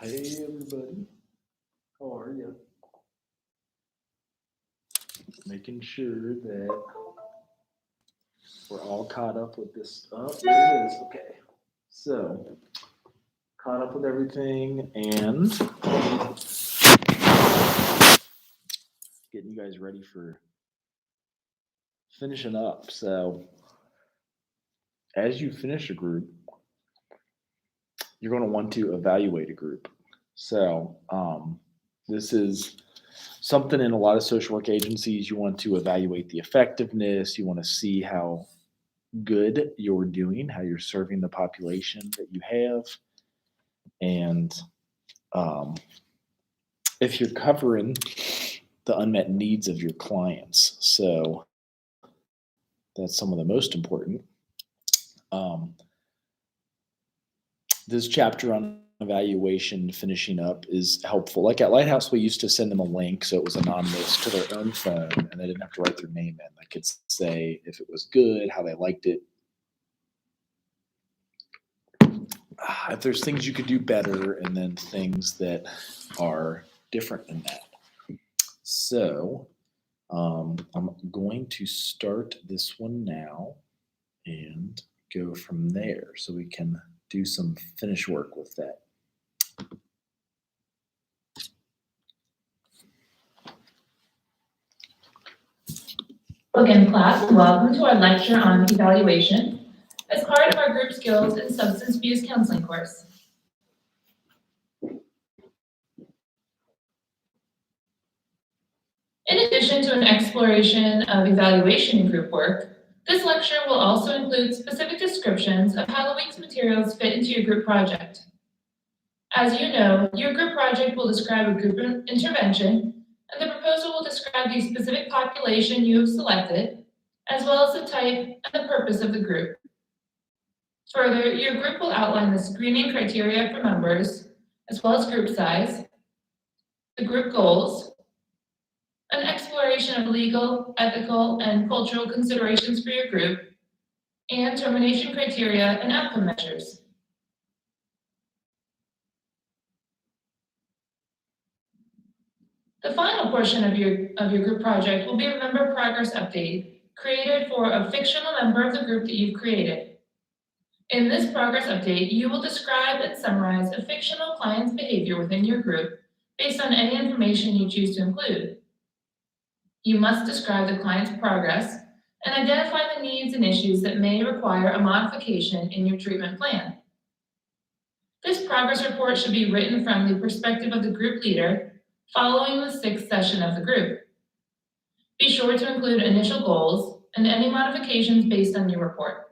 Hey everybody, how are you? Making sure that we're all caught up with this stuff. There it is. Okay, so caught up with everything and getting you guys ready for finishing up. So as you finish a group, you're going to want to evaluate a group. So this is something in a lot of social work agencies. You want to evaluate the effectiveness. You want to see how good you're doing, how you're serving the population that you have, and if you're covering the unmet needs of your clients. So that's some of the most important. This chapter on evaluation, finishing up, is helpful. Like at Lighthouse, we used to send them a link so it was anonymous to their own phone and they didn't have to write their name in. They could say if it was good, how they liked it, if there's things you could do better, and then things that are different than that. So I'm going to start this one now and go from there so we can do some finish work with that. Again, class, and welcome to our lecture on evaluation as part of our group skills and substance abuse counseling course. In addition to an exploration of evaluation in group work, this lecture will also include specific descriptions of how the week's materials fit into your group project. As you know, your group project will describe a group intervention, and the proposal will describe the specific population you have selected, as well as the type and the purpose of the group. Further, your group will outline the screening criteria for members, as well as group size, the group goals, an exploration of legal, ethical, and cultural considerations for your group, and termination criteria and outcome measures. The final portion of your group project will be a member progress update created for a fictional member of the group that you've created. In this progress update, you will describe and summarize a fictional client's behavior within your group based on any information you choose to include. You must describe the client's progress and identify the needs and issues that may require a modification in your treatment plan. This progress report should be written from the perspective of the group leader following the 6th session of the group. Be sure to include initial goals and any modifications based on your report.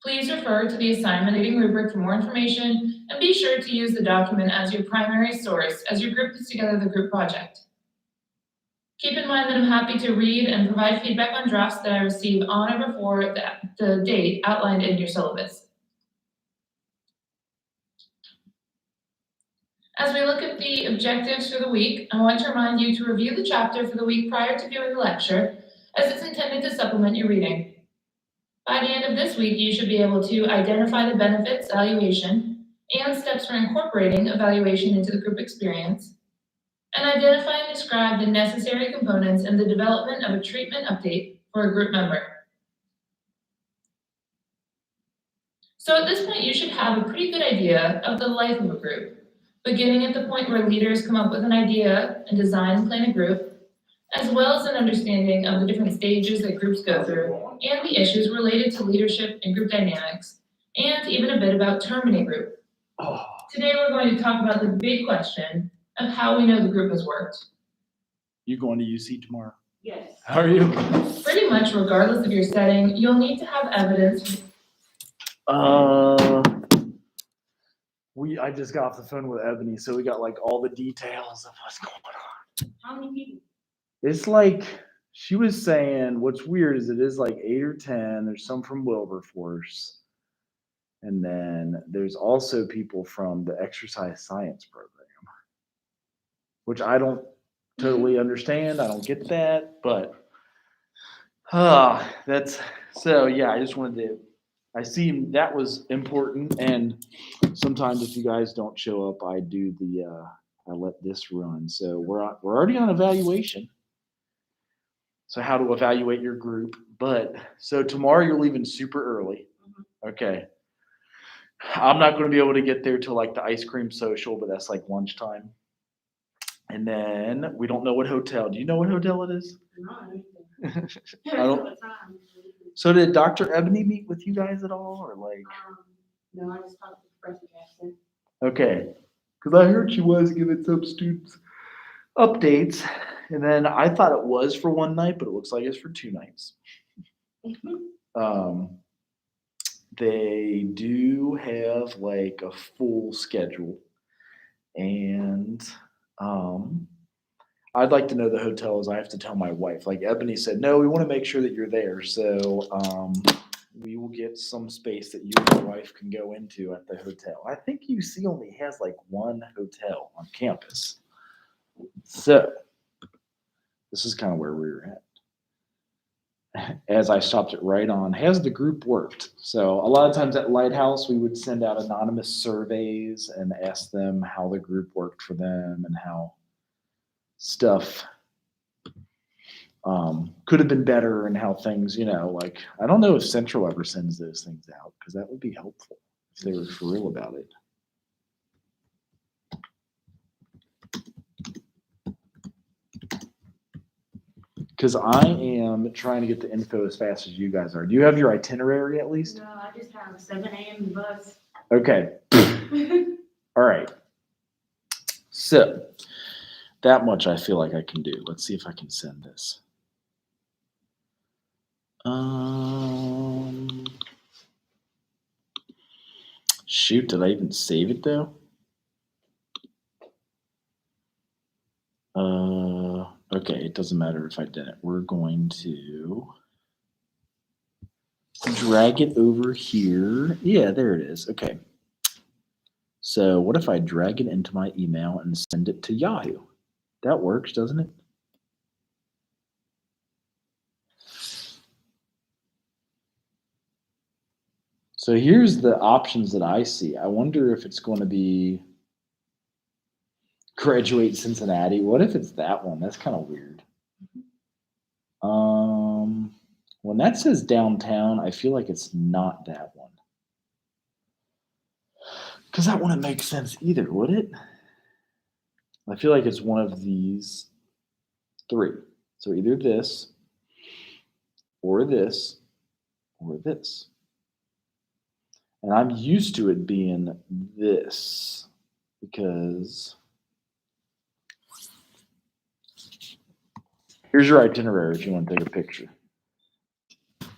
Please refer to the assignment rating rubric for more information, and be sure to use the document as your primary source as your group puts together the group project. Keep in mind that I'm happy to read and provide feedback on drafts that I receive on or before the date outlined in your syllabus. As we look at the objectives for the week, I want to remind you to review the chapter for the week prior to viewing the lecture, as it's intended to supplement your reading. By the end of this week, you should be able to identify the benefits, evaluation, and steps for incorporating evaluation into the group experience, and identify and describe the necessary components in the development of a treatment update for a group member. So at this point, you should have a pretty good idea of the life of a group, beginning at the point where leaders come up with an idea and design and plan a group, as well as an understanding of the different stages that groups go through and the issues related to leadership and group dynamics, and even a bit about terming a group. Today, we're going to talk about the big question of how we know the group has worked. You going to UC tomorrow? Yes. How are you? Pretty much regardless of your setting, you'll need to have evidence. I just got off the phone with Ebony, so we got like all the details of what's going on. How many people? It's like, she was saying, what's weird is it is like 8 or 10. There's some from Wilberforce. And then there's also people from the exercise science program, which I don't totally understand. I don't get that, but that's, so yeah, I just wanted to, I see that was important. And sometimes if you guys don't show up, I do I let this run. So we're already on evaluation. So how to evaluate your group. But so tomorrow you're leaving super early. Okay. I'm not going to be able to get there till like the ice cream social, but that's like lunchtime. And then we don't know what hotel. Do you know what hotel it is? I don't. So did Dr. Ebony meet with you guys at all, or like? No, I just talked to President Jackson. Okay, because I heard she was giving some students updates, and then I thought it was for one night, but it looks like it's for 2 nights. They do have like a full schedule, and I'd like to know the hotels. I have to tell my wife. Like Ebony said, no, we want to make sure that you're there. So we will get some space that you and your wife can go into at the hotel. I think UC only has like one hotel on campus. So this is kind of where we were at. As I stopped it right on, has the group worked? So a lot of times at Lighthouse, we would send out anonymous surveys and ask them how the group worked for them and how stuff could have been better and how things, like, I don't know if Central ever sends those things out because that would be helpful if they were for real about it. Because I am trying to get the info as fast as you guys are. Do you have your itinerary at least? No, I just have a 7 a.m. bus. Okay. All right. So that much I feel like I can do. Let's see if I can send this. Shoot, did I even save it though? Okay, it doesn't matter if I didn't. We're going to drag it over here. Yeah, there it is. Okay. So what if I drag it into my email and send it to Yahoo? That works, doesn't it? So here's the options that I see. I wonder if it's going to be Graduate Cincinnati. What if it's that one? That's kind of weird. When that says downtown, I feel like it's not that one. Because that wouldn't make sense either, would it? I feel like it's one of these 3. So either this, or this, or this. And I'm used to it being this because here's your itinerary if you want to take a picture. If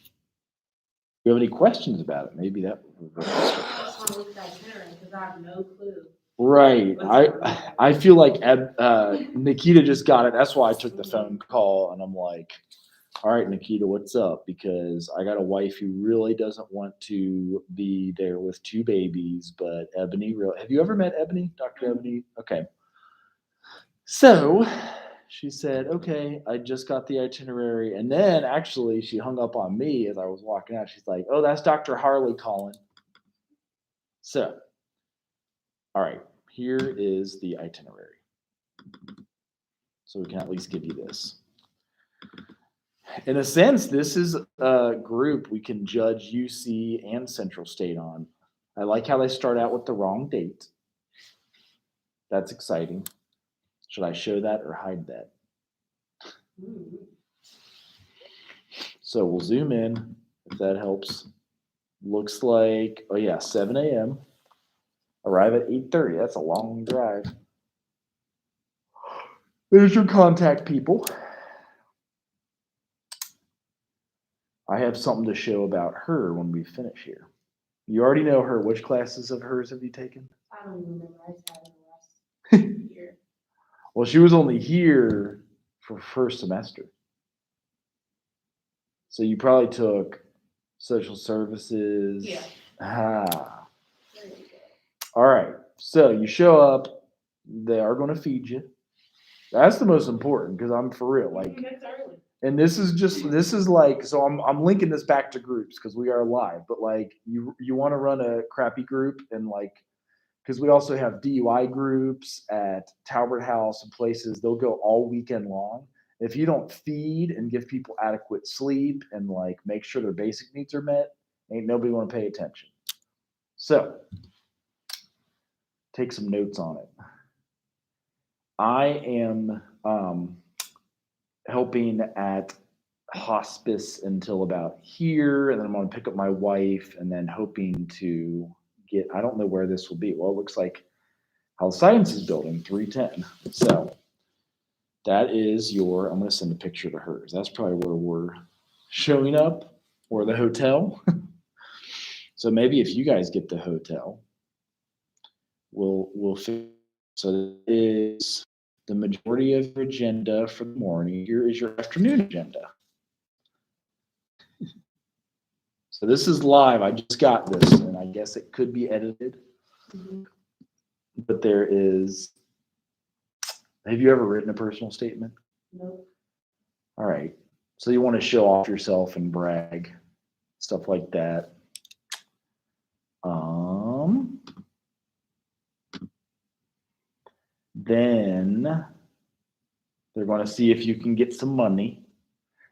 you have any questions about it, maybe that would be I just want to look at that itinerary because I have no clue. right. I feel like Nikita just got it. That's why I took the phone call and I'm like, all right, Nikita, what's up? Because I got a wife who really doesn't want to be there with 2 babies, but Ebony, have you ever met Ebony, Dr. Ebony? Okay. So she said, okay, I just got the itinerary. And then actually she hung up on me as I was walking out. She's like, oh, that's Dr. Harley calling. So, all right, here is the itinerary. So we can at least give you this. In a sense, this is a group we can judge UC and Central State on. I like how they start out with the wrong date. That's exciting. Should I show that or hide that? So we'll zoom in if that helps. Looks like, oh yeah, 7 a.m. Arrive at 8:30. That's a long drive. There's your contact people. I have something to show about her when we finish here. You already know her. Which classes of hers have you taken? I don't even remember. I just had it last year. Well, she was only here for first semester. So you probably took social services. Yeah. Ah. There you go. All right. So you show up. They are going to feed you. That's the most important because I'm for real. Like, That's early. and this is like, so I'm linking this back to groups because we are live. But like, you want to run a crappy group and like because we also have DUI groups at Talbot House and places. They'll go all weekend long. If you don't feed and give people adequate sleep and like make sure their basic needs are met, ain't nobody want to pay attention. So take some notes on it. I am helping at hospice until about here, and then I'm going to pick up my wife, and then hoping to get, I don't know where this will be. Well, it looks like Health Sciences Building, 310. So that is your, I'm going to send a picture to hers. That's probably where we're showing up, or the hotel. So maybe if you guys get the hotel, we'll figure. So that is the majority of your agenda for the morning. Here is your afternoon agenda. So this is live. I just got this, and I guess it could be edited. Mhm. But there is, have you ever written a personal statement? Nope. All right. So you want to show off yourself and brag, stuff like that. Then they're going to see if you can get some money.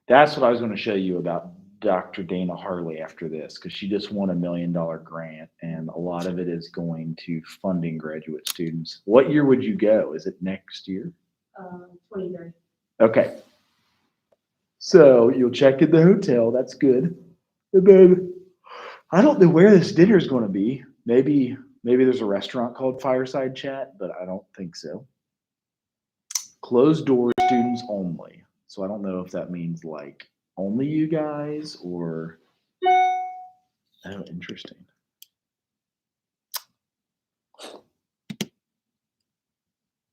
That's what I was going to show you about Dr. Dana Harley after this, because she just won $1 million grant, and a lot of it is going to funding graduate students. What year would you go? Is it next year? 23. Okay. So you'll check in the hotel. That's good. And then I don't know where this dinner is going to be. Maybe there's a restaurant called Fireside Chat, but I don't think so. Closed door students only. So I don't know if that means like only you guys or, oh, interesting.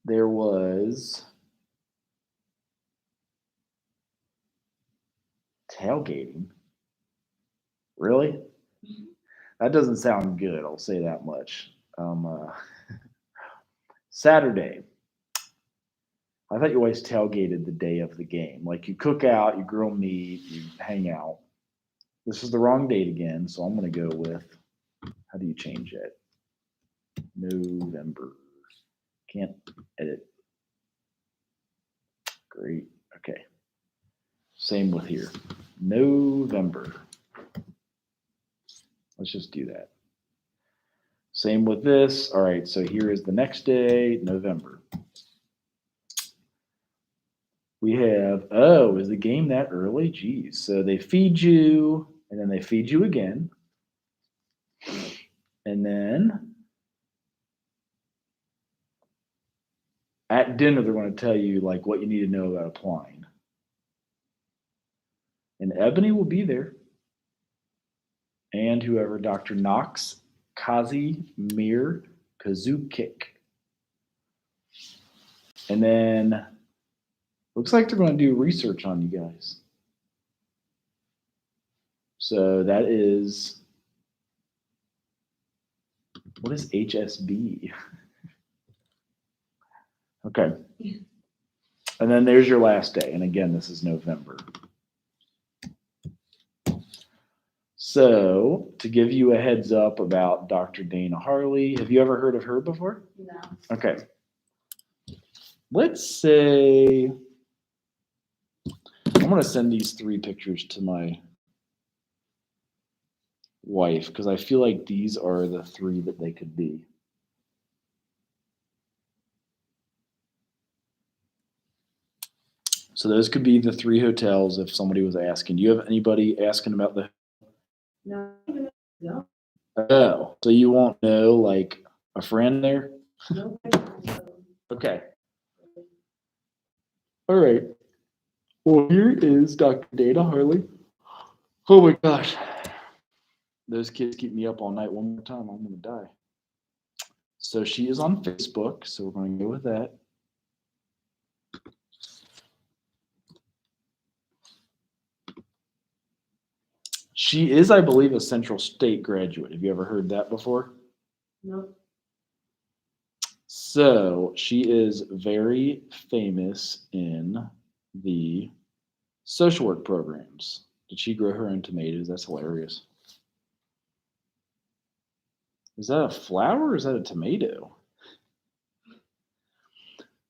There was tailgating. Really? That doesn't sound good. I'll say that much. Saturday. I thought you always tailgated the day of the game. Like you cook out, you grill meat, you hang out. This is the wrong date again, so I'm going to go with, how do you change it? November. Can't edit. Great. Okay. Same with here. November. Let's just do that. Same with this. All right, so here is the next day, November. We have, oh, is the game that early? Geez. So they feed you, and then they feed you again. And then at dinner, they're going to tell you like what you need to know about applying. And Ebony will be there. And whoever, Dr. Knox, Kazimir Kazukik. And then looks like they're going to do research on you guys. So that is, what is HSB? Okay. And then there's your last day. And again, this is November. So to give you a heads up about Dr. Dana Harley, have you ever heard of her before? No. Okay. Let's say, I'm going to send these 3 pictures to my wife because I feel like these are the 3 that they could be. So those could be the 3 hotels if somebody was asking. Do you have anybody asking about the? No. No. Oh, so you won't know like a friend there? No. Okay. All right. Well, here is Dr. Dana Harley. Oh my gosh. Those kids keep me up all night. One more time, I'm going to die. So she is on Facebook, so we're going to go with that. She is, I believe, a Central State graduate. Have you ever heard that before? No. So she is very famous in the social work programs. Did she grow her own tomatoes? That's hilarious. Is that a flower or is that a tomato?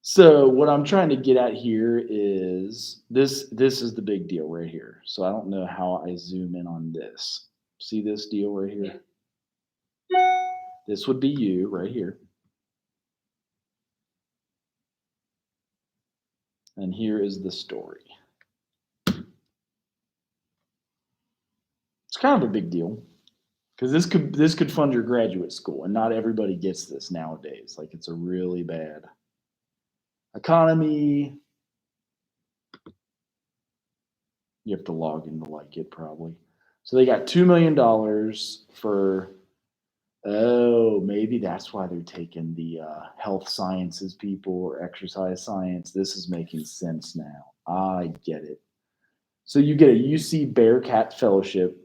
So what I'm trying to get at here is this is the big deal right here. So I don't know how I zoom in on this. See this deal right here? This would be you right here. And here is the story. It's kind of a big deal because this could fund your graduate school, and not everybody gets this nowadays. Like, it's a really bad economy. You have to log in to like it probably. So they got $2 million for, oh, maybe that's why they're taking the health sciences people or exercise science. This is making sense now. I get it. So you get a UC Bearcat Fellowship.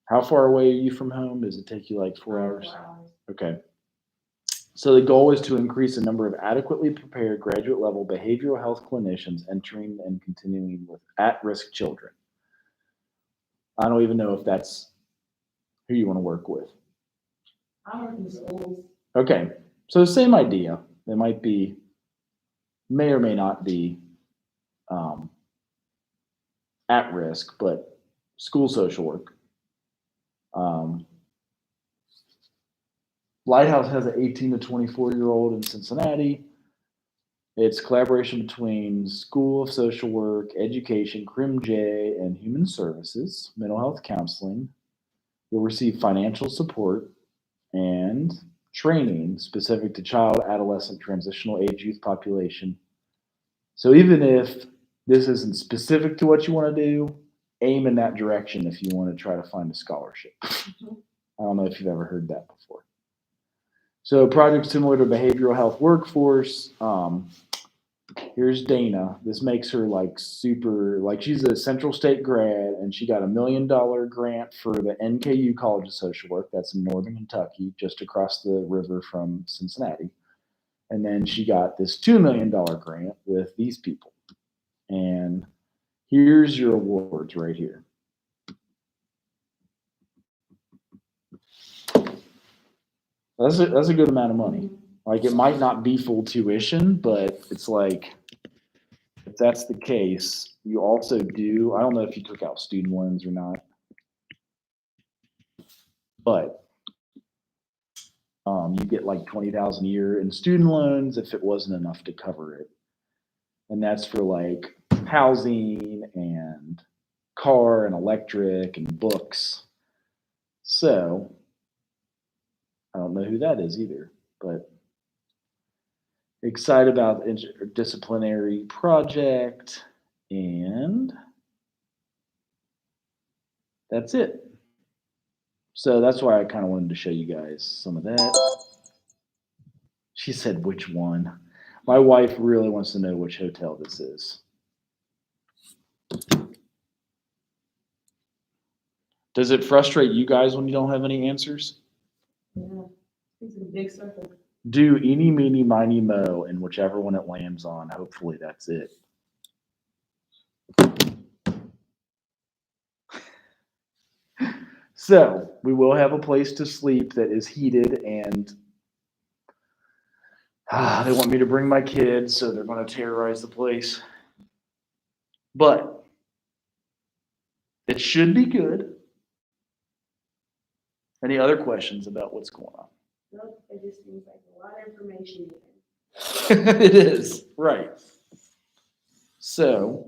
How far away are you from home? Does it take you like 4 hours? 4 hours. Okay. So the goal is to increase the number of adequately prepared graduate level behavioral health clinicians entering and continuing with at-risk children. I don't even know if that's who you want to work with. I work in schools. Okay, so same idea. They might be, may or may not be at risk, but school social work. Lighthouse has an 18 to 24-year-old in Cincinnati. It's collaboration between School of Social Work, Education, CrimJ, and Human Services, mental health counseling. You'll receive financial support and training specific to child, adolescent, transitional age youth population. So even if this isn't specific to what you want to do, aim in that direction if you want to try to find a scholarship. Mhm. I don't know if you've ever heard that before. So project similar to behavioral health workforce. Here's Dana. This makes her like super, like she's a Central State grad and she got $1 million grant for the NKU College of Social Work. That's in Northern Kentucky, just across the river from Cincinnati. And then she got this $2 million grant with these people. And here's your awards right here. That's a good amount of money. Like, it might not be full tuition, but it's like, if that's the case, you also do, I don't know if you took out student loans or not, but you get like $20,000 a year in student loans if it wasn't enough to cover it. And that's for like housing and car and electric and books. So I don't know who that is either, but excited about the interdisciplinary project, and that's it. So that's why I kind of wanted to show you guys some of that. She said, which one? My wife really wants to know which hotel this is. Does it frustrate you guys when you don't have any answers? Yeah, it's a big circle. Do eeny, meeny, miny, mo, and whichever one it lands on, hopefully that's it. So we will have a place to sleep that is heated, and they want me to bring my kids, so they're going to terrorize the place. But it should be good. Any other questions about what's going on? Nope, it just seems like a lot of information. It is, right. So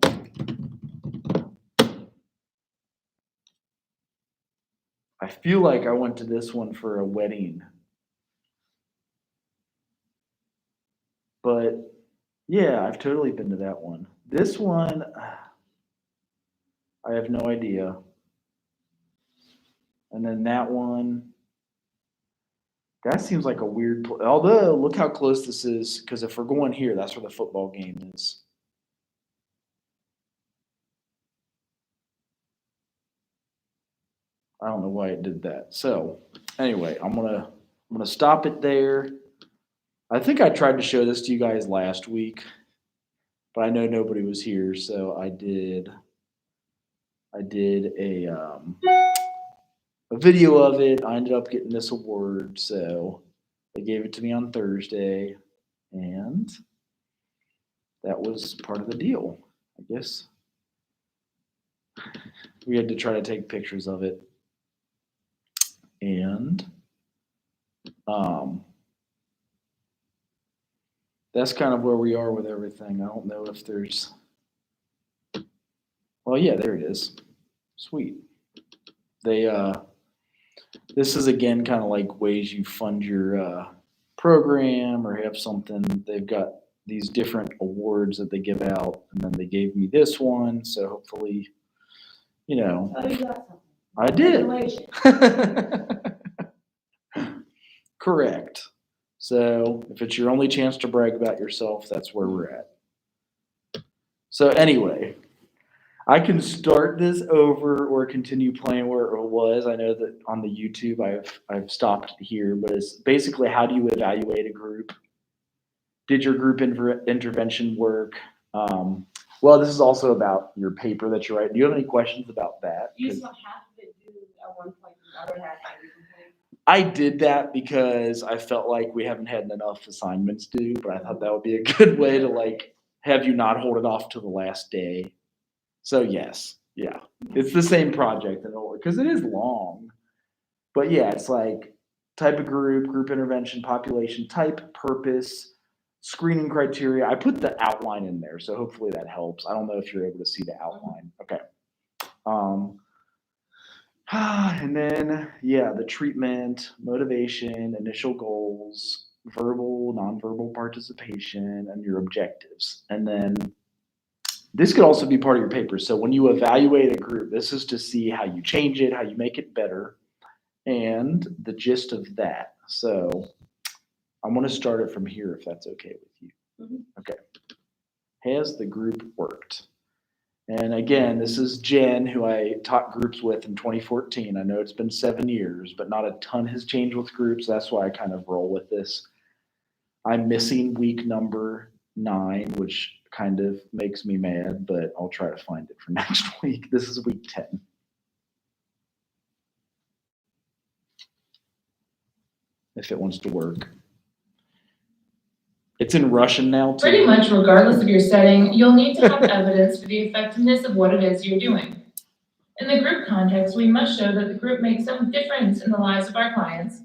I feel like I went to this one for a wedding. But yeah, I've totally been to that one. This one, I have no idea. And then that one, that seems like a weird place. Although, look how close this is, because if we're going here, that's where the football game is. I don't know why it did that. So anyway, I'm gonna stop it there. I think I tried to show this to you guys last week, but I know nobody was here, so I did a a video of it. I ended up getting this award, so they gave it to me on Thursday, and that was part of the deal, I guess. We had to try to take pictures of it, and that's kind of where we are with everything. I don't know if there's, well, yeah, there it is. Sweet. They, this is again kind of like ways you fund your program or have something. They've got these different awards that they give out, and then they gave me this one. So hopefully, you know, Oh, you got something. I did. Congratulations. Correct. So if it's your only chance to brag about yourself, that's where we're at. So anyway, I can start this over or continue playing where it was. I know that on the YouTube I've stopped here, but it's basically, how do you evaluate a group? Did your group intervention work? Well, this is also about your paper that you write. Do you have any questions about that? You saw half of it due at one point, the other half I didn't complete. I did that because I felt like we haven't had enough assignments due, but I thought that would be a good way to like have you not hold it off to the last day. So yes, yeah, it's the same project in order because it is long, but yeah, it's like type of group, group intervention, population type, purpose, screening criteria. I put the outline in there, so hopefully that helps. I don't know if you're able to see the outline. Okay. And then, yeah, the treatment, motivation, initial goals, verbal, nonverbal participation, and your objectives. And then this could also be part of your paper. So when you evaluate a group, this is to see how you change it, how you make it better, and the gist of that. So I'm going to start it from here if that's okay with you. Mhm. Okay. Has the group worked? And again, this is Jen, who I taught groups with in 2014. I know it's been 7 years, but not a ton has changed with groups. That's why I kind of roll with this. I'm missing week number 9, which kind of makes me mad, but I'll try to find it for next week. This is week 10. If it wants to work. It's in Russian now, too. Pretty much regardless of your setting, you'll need to have evidence for the effectiveness of what it is you're doing. In the group context, we must show that the group makes some difference in the lives of our clients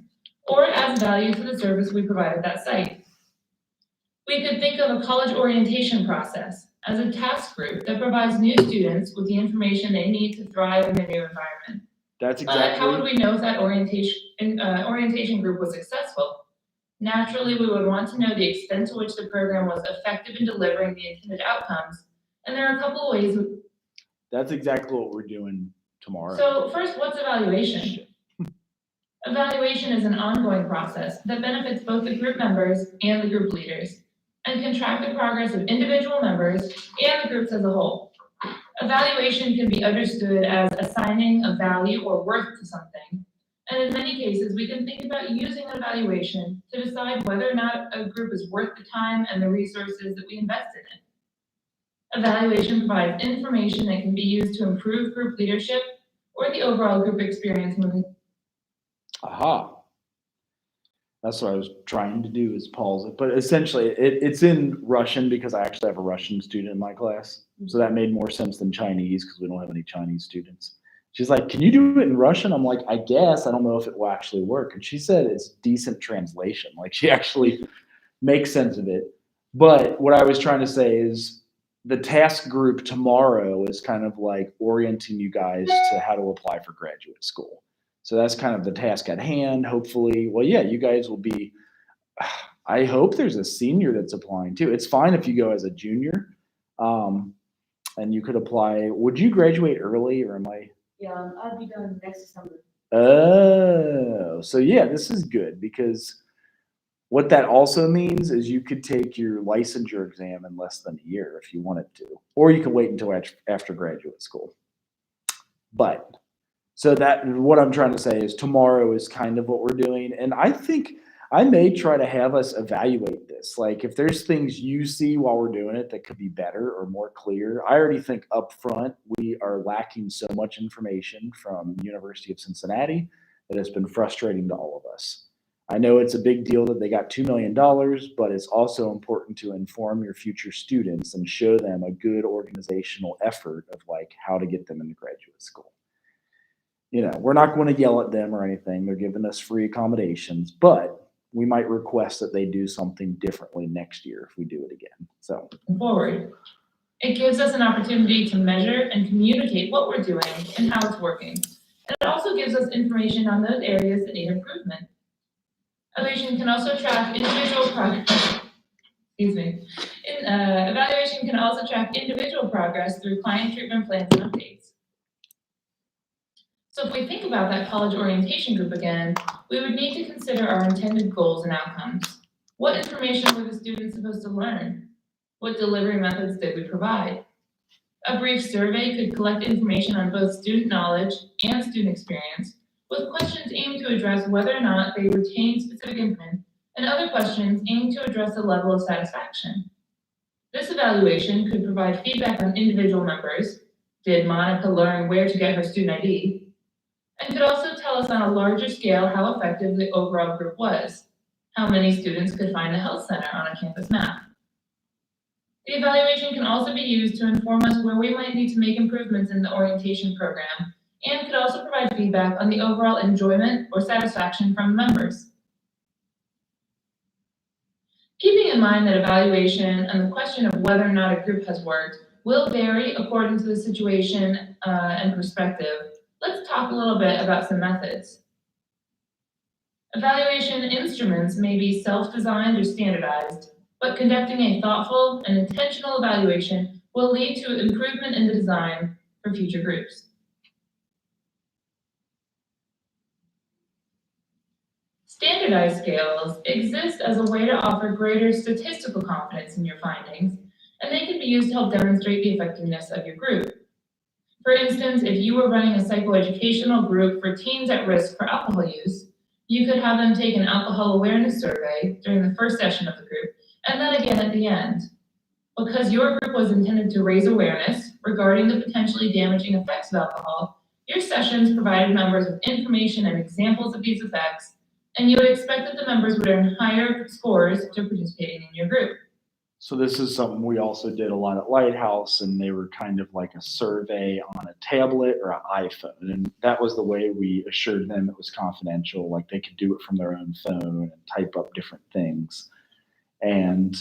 or adds value to the service we provide at that site. We could think of a college orientation process as a task group that provides new students with the information they need to thrive in their new environment. That's But how would exactly. we know if that orientation group was successful? Naturally, we would want to know the extent to which the program was effective in delivering the intended outcomes. And there are a couple of ways. That's exactly what we're doing tomorrow. So first, what's evaluation? Evaluation is an ongoing process that benefits both the group members and the group leaders, and can track the progress of individual members and the groups as a whole. Evaluation can be understood as assigning a value or worth to something. And in many cases, we can think about using an evaluation to decide whether or not a group is worth the time and the resources that we invest in it. Evaluation provides information that can be used to improve group leadership or the overall group experience moving. Aha. That's what I was trying to do, is pause it. But essentially, it's in Russian because I actually have a Russian student in my class. So that made more sense than Chinese because we don't have any Chinese students. She's like, can you do it in Russian? I'm like, I guess. I don't know if it will actually work. And she said it's decent translation. Like, she actually makes sense of it. But what I was trying to say is the task group tomorrow is kind of like orienting you guys to how to apply for graduate school. So that's kind of the task at hand. Hopefully, well, yeah, you guys will be, I hope there's a senior that's applying too. It's fine if you go as a junior, and you could apply. Would you graduate early, or am I? Yeah, I'll be done next December. Oh, so yeah, this is good because what that also means is you could take your licensure exam in less than a year if you wanted to, or you could wait until after graduate school. But so that what I'm trying to say is tomorrow is kind of what we're doing, and I think I may try to have us evaluate this. Like if there's things you see while we're doing it that could be better or more clear. I already think up front we are lacking so much information from University of Cincinnati that it's been frustrating to all of us. I know it's a big deal that they got $2 million, but it's also important to inform your future students and show them a good organizational effort of like how to get them into graduate school. You know, we're not going to yell at them or anything. They're giving us free accommodations, but we might request that they do something differently next year if we do it again. So Forward. It gives us an opportunity to measure and communicate what we're doing and how it's working. And it also gives us information on those areas that need improvement. Evaluation can also track individual progress. Evaluation can also track individual progress through client treatment plans and updates. So if we think about that college orientation group again, we would need to consider our intended goals and outcomes. What information were the students supposed to learn? What delivery methods did we provide? A brief survey could collect information on both student knowledge and student experience, with questions aimed to address whether or not they retained specific information, and other questions aimed to address the level of satisfaction. This evaluation could provide feedback on individual members. Did Monica learn where to get her student ID? And could also tell us on a larger scale how effective the overall group was. How many students could find the health center on a campus map? The evaluation can also be used to inform us where we might need to make improvements in the orientation program, and could also provide feedback on the overall enjoyment or satisfaction from members. Keeping in mind that evaluation and the question of whether or not a group has worked will vary according to the situation and perspective, let's talk a little bit about some methods. Evaluation instruments may be self-designed or standardized, but conducting a thoughtful and intentional evaluation will lead to improvement in the design for future groups. Standardized scales exist as a way to offer greater statistical confidence in your findings, and they can be used to help demonstrate the effectiveness of your group. For instance, if you were running a psychoeducational group for teens at risk for alcohol use, you could have them take an alcohol awareness survey during the first session of the group, and then again at the end. Because your group was intended to raise awareness regarding the potentially damaging effects of alcohol, your sessions provided members with information and examples of these effects, and you would expect that the members would earn higher scores to participating in your group. So this is something we also did a lot at Lighthouse, and they were kind of like a survey on a tablet or an iPhone. And that was the way we assured them it was confidential, like they could do it from their own phone and type up different things. And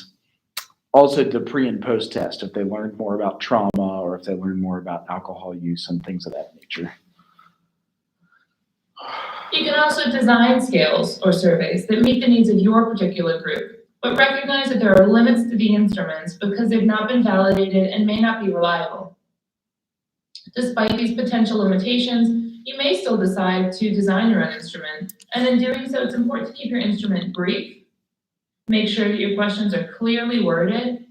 also the pre and post test, if they learned more about trauma or if they learned more about alcohol use and things of that nature. You can also design scales or surveys that meet the needs of your particular group, but recognize that there are limits to the instruments because they've not been validated and may not be reliable. Despite these potential limitations, you may still decide to design your own instrument, and in doing so, it's important to keep your instrument brief, make sure that your questions are clearly worded,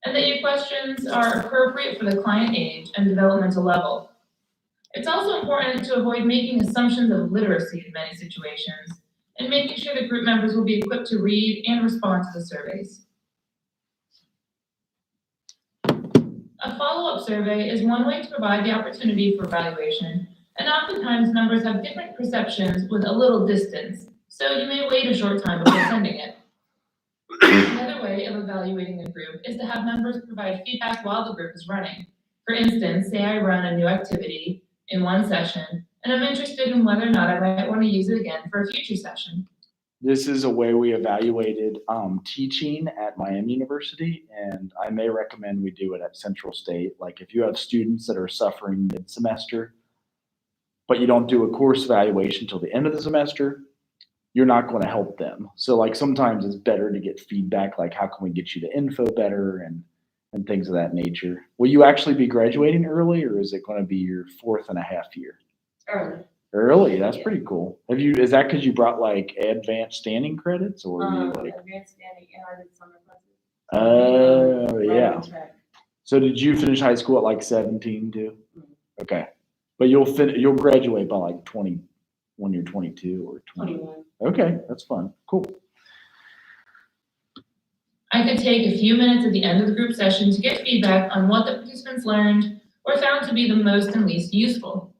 and that your questions are appropriate for the client age and developmental level. It's also important to avoid making assumptions of literacy in many situations, and making sure that group members will be equipped to read and respond to the surveys. A follow-up survey is one way to provide the opportunity for evaluation, and oftentimes members have different perceptions with a little distance, so you may wait a short time before sending it. Another way of evaluating a group is to have members provide feedback while the group is running. For instance, say I run a new activity in one session, and I'm interested in whether or not I might want to use it again for a future session. This is a way we evaluated teaching at Miami University, and I may recommend we do it at Central State. Like if you have students that are suffering mid-semester, but you don't do a course evaluation till the end of the semester, you're not going to help them. So like sometimes it's better to get feedback, like how can we get you the info better and things of that nature. Will you actually be graduating early, or is it going to be your 4.5 year? Early. Early, that's pretty cool. Is that because you brought like advanced standing credits, or were you like? Advanced standing and I did summer classes. Oh, yeah. Running track. So did you finish high school at like 17 too? Okay, but you'll graduate by like 20 when you're 22 or 20. 21. Okay, that's fun. Cool. I could take a few minutes at the end of the group session to get feedback on what the participants learned or found to be the most and least useful.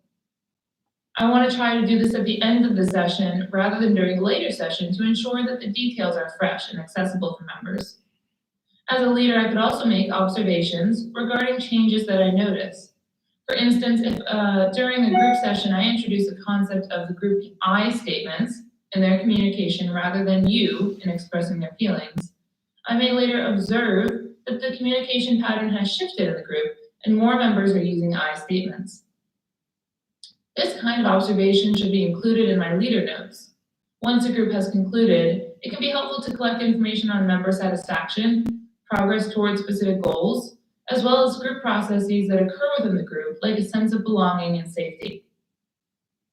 I want to try to do this at the end of the session rather than during a later session to ensure that the details are fresh and accessible for members. As a leader, I could also make observations regarding changes that I notice. For instance, if during a group session I introduce the concept of the group I statements in their communication rather than you in expressing their feelings, I may later observe that the communication pattern has shifted in the group and more members are using I statements. This kind of observation should be included in my leader notes. Once a group has concluded, it can be helpful to collect information on member satisfaction, progress towards specific goals, as well as group processes that occur within the group, like a sense of belonging and safety.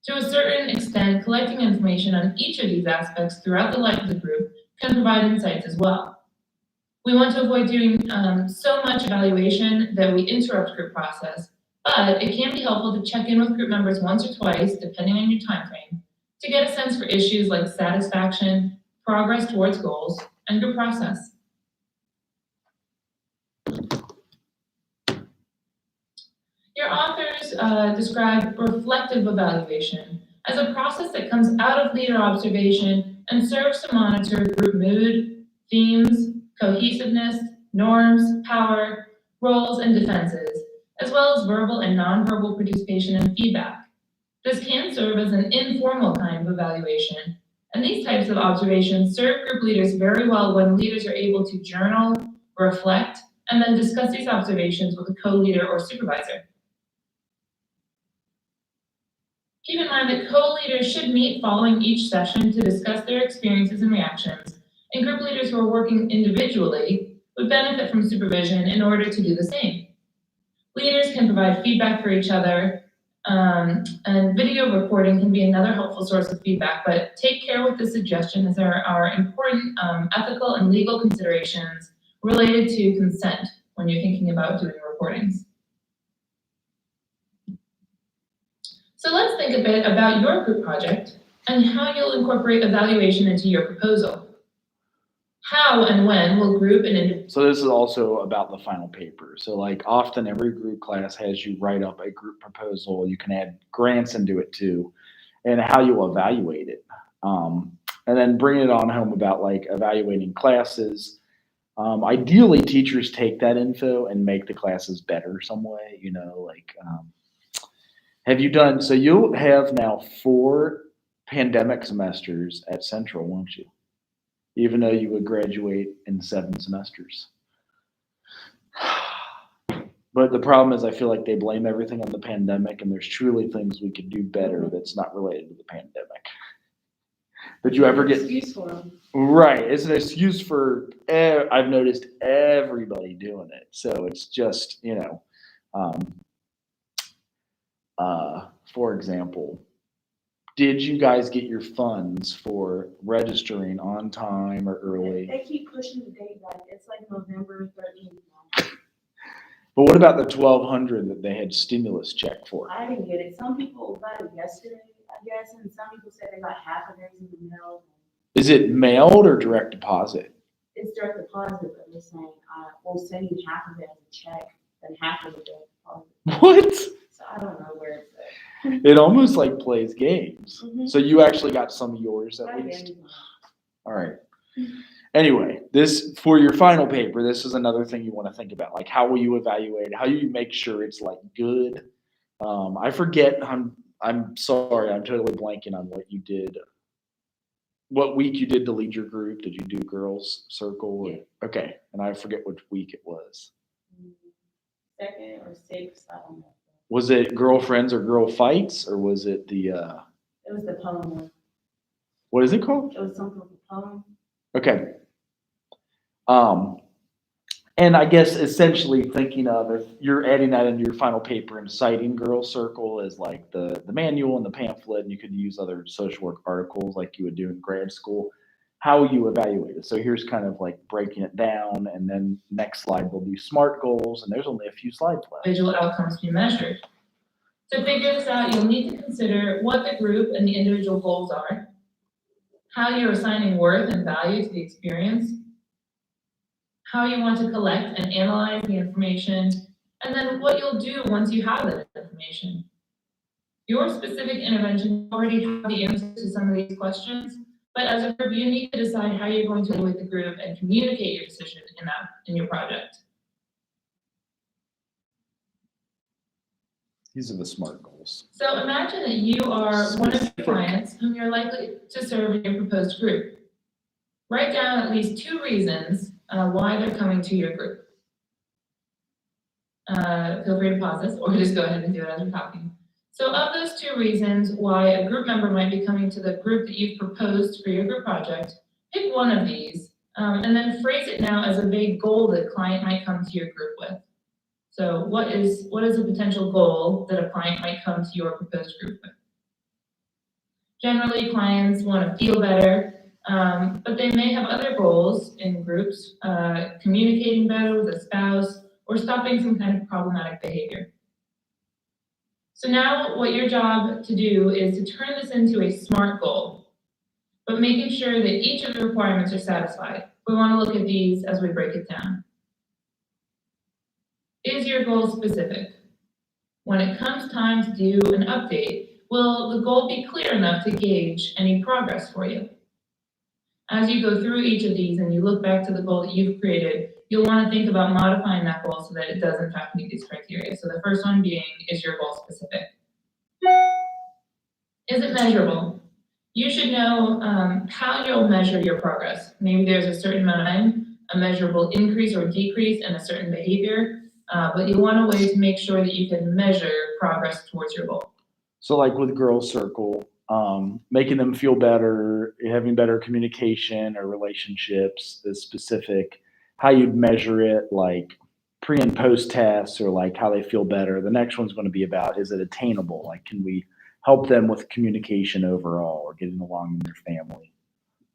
To a certain extent, collecting information on each of these aspects throughout the life of the group can provide insights as well. We want to avoid doing so much evaluation that we interrupt group process, but it can be helpful to check in with group members once or twice, depending on your time frame, to get a sense for issues like satisfaction, progress towards goals, and group process. Your authors describe reflective evaluation as a process that comes out of leader observation and serves to monitor group mood, themes, cohesiveness, norms, power, roles, and defenses, as well as verbal and nonverbal participation and feedback. This can serve as an informal kind of evaluation, and these types of observations serve group leaders very well when leaders are able to journal, reflect, and then discuss these observations with a co-leader or supervisor. Keep in mind that co-leaders should meet following each session to discuss their experiences and reactions, and group leaders who are working individually would benefit from supervision in order to do the same. Leaders can provide feedback for each other, and video recording can be another helpful source of feedback, but take care with this suggestion as there are important ethical and legal considerations related to consent when you're thinking about doing recordings. So let's think a bit about your group project and how you'll incorporate evaluation into your proposal. How and when will group and individual... So this is also about the final paper. So like often every group class has you write up a group proposal. You can add grants into it too, and how you'll evaluate it. And then bring it on home about like evaluating classes. Ideally, teachers take that info and make the classes better some way, you know, like... have you done, so you'll have now 4 pandemic semesters at Central, won't you? Even though you would graduate in 7 semesters. But the problem is I feel like they blame everything on the pandemic, and there's truly things we could do better that's not related to the pandemic. Did you ever get... Excuse for them. Right, it's an excuse for, I've noticed everybody doing it. So it's just, you know, for example, did you guys get your funds for registering on time or early? They keep pushing the date back. It's like November 13th now. But what about the $1,200 that they had stimulus check for? I didn't get it. Some people got it yesterday, I guess, and some people said they got half of theirs in the mail. Is it mailed or direct deposit? It's direct deposit, but they're saying, we'll send you half of it as a check, and half of it direct deposit. What? So I don't know where it's at. It almost like plays games. Mhm. So you actually got some of yours at I least? didn't. All right. Anyway, this, for your final paper, this is another thing you want to think about. Like, how will you evaluate? How do you make sure it's like good? I forget. I'm sorry. I'm totally blanking on what you did. What week you did to lead your group? Did you do girls circle? Yeah. Okay, and I forget which week it was. 2nd or 6th, I don't know. Was it girlfriends or girl fights, or was it the? It was the poem one. What is it called? It was something with the poem. Okay. And I guess essentially thinking of, if you're adding that into your final paper and citing Girls Circle as like the manual and the pamphlet, and you could use other social work articles like you would do in grad school, how will you evaluate it? So here's kind of like breaking it down, and then next slide we'll do SMART goals, and there's only a few slides left. Individual outcomes be measured. To figure this out, you'll need to consider what the group and the individual goals are, how you're assigning worth and value to the experience, how you want to collect and analyze the information, and then what you'll do once you have that information. Your specific intervention already have the answers to some of these questions, but as a group, you need to decide how you're going to deal with the group and communicate your decision in your project. These are the SMART goals. So imagine that you are one of your clients whom you're likely to serve in your proposed group. Write down at least 2 reasons why they're coming to your group. Feel free to pause this or just go ahead and do it as we're talking. So of those 2 reasons why a group member might be coming to the group that you've proposed for your group project, pick one of these and then phrase it now as a vague goal that client might come to your group with. So what is a potential goal that a client might come to your proposed group with? Generally, clients want to feel better, but they may have other goals in groups, communicating better with a spouse, or stopping some kind of problematic behavior. So now what your job to do is to turn this into a SMART goal, but making sure that each of the requirements are satisfied. We want to look at these as we break it down. Is your goal specific? When it comes time to do an update, will the goal be clear enough to gauge any progress for you? As you go through each of these and you look back to the goal that you've created, you'll want to think about modifying that goal so that it does in fact meet these criteria. So the first one being, is your goal specific? Is it measurable? You should know how you'll measure your progress. Maybe there's a certain amount of time, a measurable increase or decrease in a certain behavior, but you want a way to make sure that you can measure progress towards your goal. So like with Girls Circle, making them feel better, having better communication or relationships, the specific, how you'd measure it, like pre and post tests, or like how they feel better. The next one's going to be about, is it attainable? Like, can we help them with communication overall or getting along in their family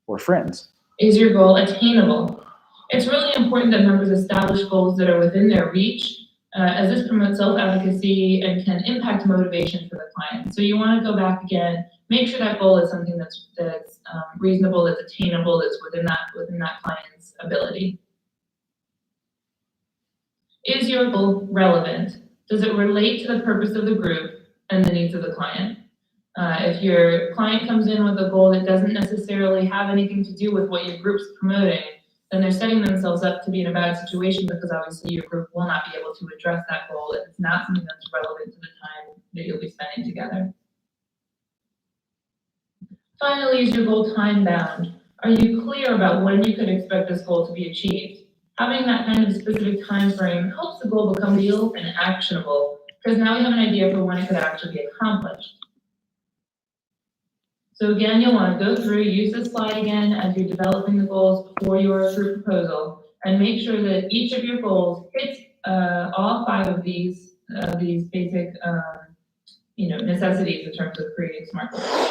or friends? Is your goal attainable? It's really important that members establish goals that are within their reach, as this promotes self-advocacy and can impact motivation for the client. So you want to go back again, make sure that goal is something that's reasonable, that's attainable, that's within that client's ability. Is your goal relevant? Does it relate to the purpose of the group and the needs of the client? If your client comes in with a goal that doesn't necessarily have anything to do with what your group's promoting, then they're setting themselves up to be in a bad situation, because obviously your group will not be able to address that goal if it's not something that's relevant to the time that you'll be spending together. Finally, is your goal time-bound? Are you clear about when you could expect this goal to be achieved? Having that kind of specific time frame helps the goal become real and actionable, because now we have an idea for when it could actually be accomplished. So again, you'll want to go through, use this slide again as you're developing the goals for your group proposal, and make sure that each of your goals hits all 5 of these basic necessities in terms of creating SMART goals.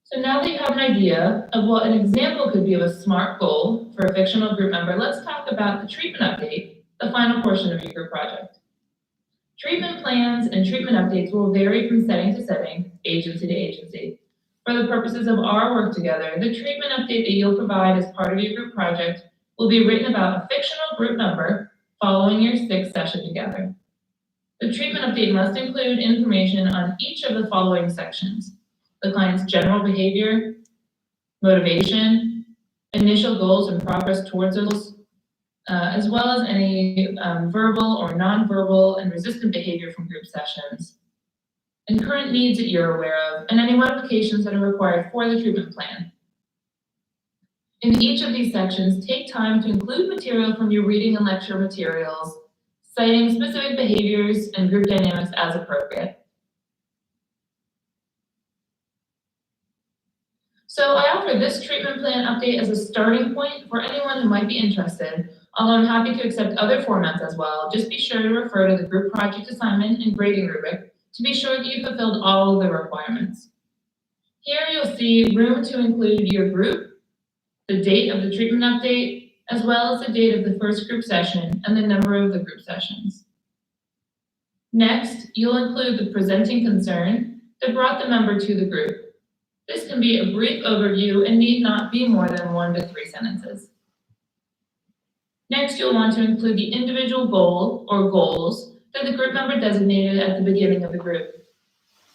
So now that you have an idea of what an example could be of a SMART goal for a fictional group member, let's talk about the treatment update, the final portion of your group project. Treatment plans and treatment updates will vary from setting to setting, agency to agency. For the purposes of our work together, the treatment update that you'll provide as part of your group project will be written about a fictional group member following your 6th session together. The treatment update must include information on each of the following sections: the client's general behavior, motivation, initial goals and progress towards those, as well as any verbal or nonverbal and resistant behavior from group sessions, and current needs that you're aware of, and any modifications that are required for the treatment plan. In each of these sections, take time to include material from your reading and lecture materials, citing specific behaviors and group dynamics as appropriate. So I offer this treatment plan update as a starting point for anyone who might be interested, although I'm happy to accept other formats as well. Just be sure to refer to the group project assignment and grading rubric to be sure that you've fulfilled all of the requirements. Here you'll see room to include your group, the date of the treatment update, as well as the date of the first group session and the number of the group sessions. Next, you'll include the presenting concern, that brought the member to the group. This can be a brief overview and need not be more than 1 to 3 sentences. Next, you'll want to include the individual goal or goals that the group member designated at the beginning of the group.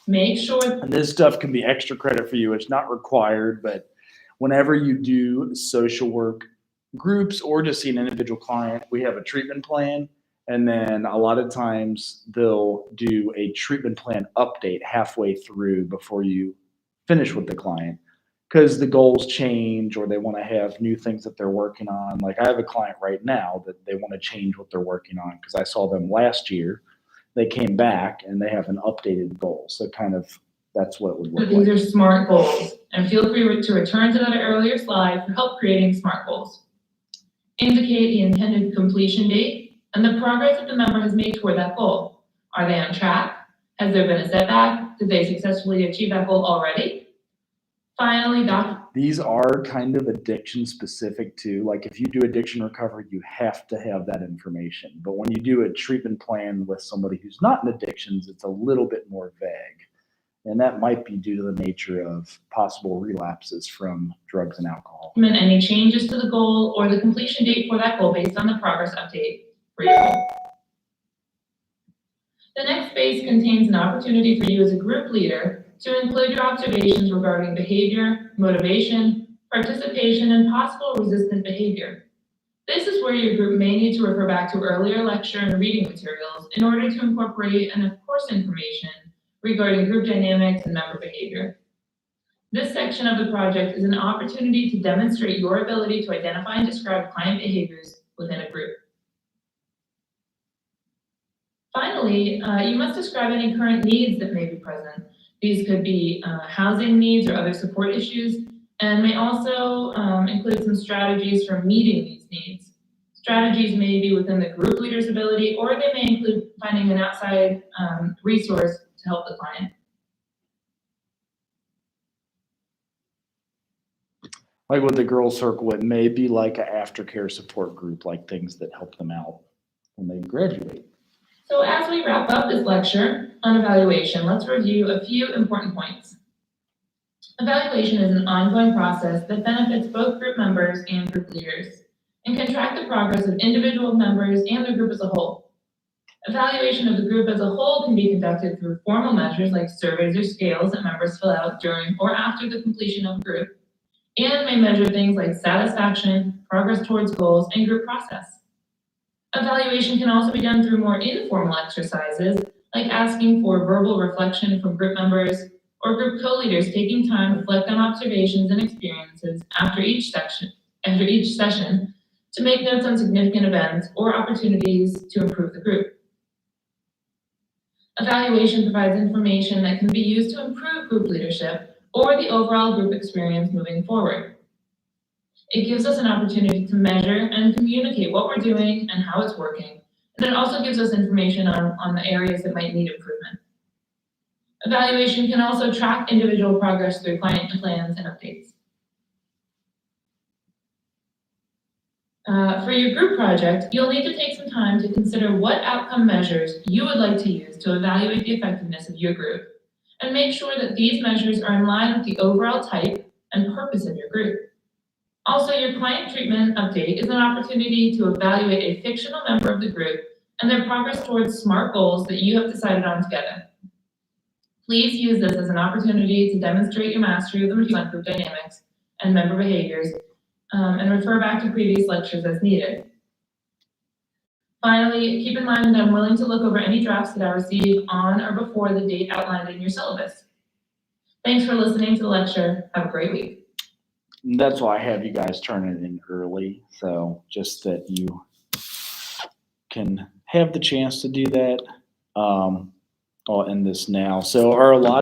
Make sure. And this stuff can be extra credit for you. It's not required, but whenever you do social work groups or just see an individual client, we have a treatment plan. And then a lot of times they'll do a treatment plan update halfway through before you finish with the client, because the goals change or they want to have new things that they're working on. Like I have a client right now that they want to change what they're working on because I saw them last year. They came back and they have an updated goal. So kind of that's what it would look These like. are SMART goals, and feel free to return to that earlier slide for help creating SMART goals. Indicate the intended completion date and the progress that the member has made toward that goal. Are they on track? Has there been a setback? Did they successfully achieve that goal already? Finally, These are kind of addiction specific too. Like if you do addiction recovery, you have to have that information. But when you do a treatment plan with somebody who's not in addictions, it's a little bit more vague. And that might be due to the nature of possible relapses from drugs and alcohol. Any changes to the goal or the completion date for that goal based on the progress update for your goal. The next phase contains an opportunity for you as a group leader to include your observations regarding behavior, motivation, participation, and possible resistant behavior. This is where your group may need to refer back to earlier lecture and reading materials in order to incorporate and of course information regarding group dynamics and member behavior. This section of the project is an opportunity to demonstrate your ability to identify and describe client behaviors within a group. Finally, you must describe any current needs that may be present. These could be housing needs or other support issues, and may also include some strategies for meeting these needs. Strategies may be within the group leader's ability, or they may include finding an outside resource to help the client. Like with the Girls Circle, it may be like an aftercare support group, like things that help them out when they graduate. So as we wrap up this lecture on evaluation, let's review a few important points. Evaluation is an ongoing process that benefits both group members and group leaders, and can track the progress of individual members and the group as a whole. Evaluation of the group as a whole can be conducted through formal measures like surveys or scales that members fill out during or after the completion of a group, and may measure things like satisfaction, progress towards goals, and group process. Evaluation can also be done through more informal exercises, like asking for verbal reflection from group members or group co-leaders taking time to reflect on observations and experiences after each session to make notes on significant events or opportunities to improve the group. Evaluation provides information that can be used to improve group leadership or the overall group experience moving forward. It gives us an opportunity to measure and communicate what we're doing and how it's working, and it also gives us information on the areas that might need improvement. Evaluation can also track individual progress through client plans and updates. For your group project, you'll need to take some time to consider what outcome measures you would like to use to evaluate the effectiveness of your group, and make sure that these measures are in line with the overall type and purpose of your group. Also, your client treatment update is an opportunity to evaluate a fictional member of the group and their progress towards SMART goals that you have decided on together. Please use this as an opportunity to demonstrate your mastery of the material on group dynamics and member behaviors, and refer back to previous lectures as needed. Finally, keep in mind that I'm willing to look over any drafts that I receive on or before the date outlined in your syllabus. Thanks for listening to the lecture. Have a great week. That's why I have you guys turn it in early, so just that you can have the chance to do that. I'll end this now. So are a lot